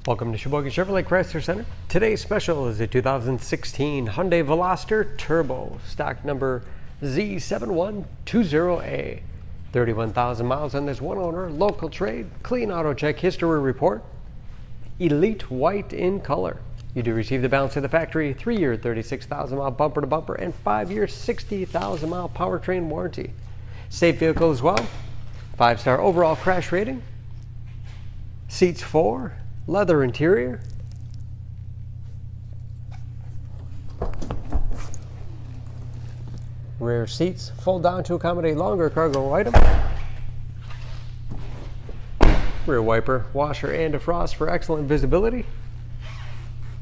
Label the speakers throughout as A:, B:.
A: Welcome to Sheboygan Chevrolet Chrysler Center. Today's special is a 2016 Hyundai Veloster Turbo, stock number Z7120A. 31,000 miles on this one owner, local trade, clean auto check history report, elite white in color. You do receive the balance of the factory 3-year 36,000 mile bumper to bumper and 5-year 60,000 mile powertrain warranty. Safe vehicle as well. 5-star overall crash rating. Seats 4. Leather interior. Rear seats fold down to accommodate longer cargo item. Rear wiper, washer, and defrost for excellent visibility.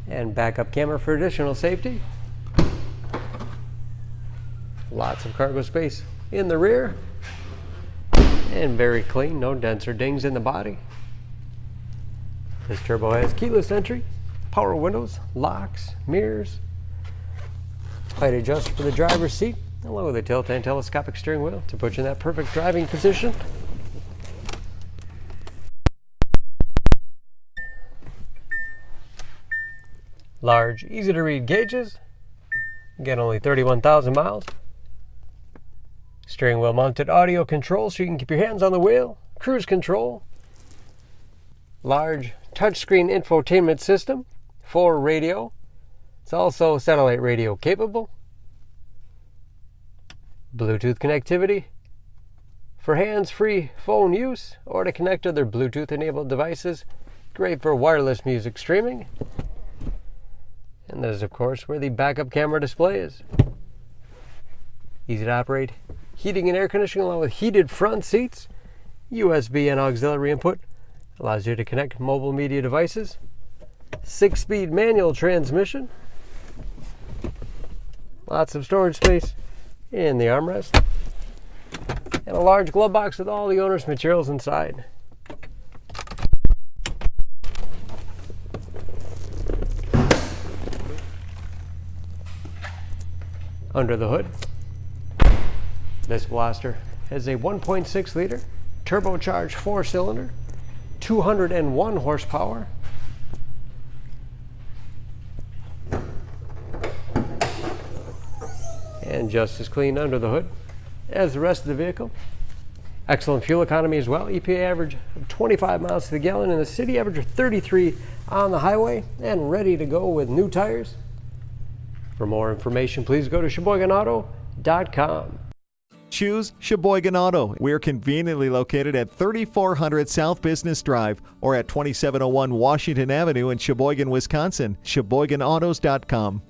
A: And backup camera for additional safety. Lots of cargo space in the rear. And very clean, no dents or dings in the body. This turbo has keyless entry, power windows, locks, mirrors, height adjust for the driver's seat, along with a tilt and telescopic steering wheel to put you in that perfect driving position. Large, easy to read gauges. Again, only 31,000 miles. Steering wheel mounted audio control so you can keep your hands on the wheel. Cruise control. Large touchscreen infotainment system for radio. It's also satellite radio capable. Bluetooth connectivity for hands-free phone use or to connect other Bluetooth-enabled devices. Great for wireless music streaming. And that is, of course, where the backup camera display is. Easy to operate. Heating and air conditioning along with heated front seats. USB and auxiliary input. Allows you to connect mobile media devices. 6-speed manual transmission. Lots of storage space in the armrest. And a large glove box with all the owner's materials inside. Under the hood, this Veloster has a 1.6 liter turbocharged 4-cylinder, 201 horsepower. And just as clean under the hood as the rest of the vehicle. Excellent fuel economy as well. EPA average of 25 miles to the gallon in the city, average of 33 on the highway, and ready to go with new tires. For more information, please go to SheboyganAuto.com.
B: Choose Sheboygan Auto. We're conveniently located at 3400 South Business Drive or at 2701 Washington Avenue in Sheboygan, Wisconsin. SheboyganAutos.com.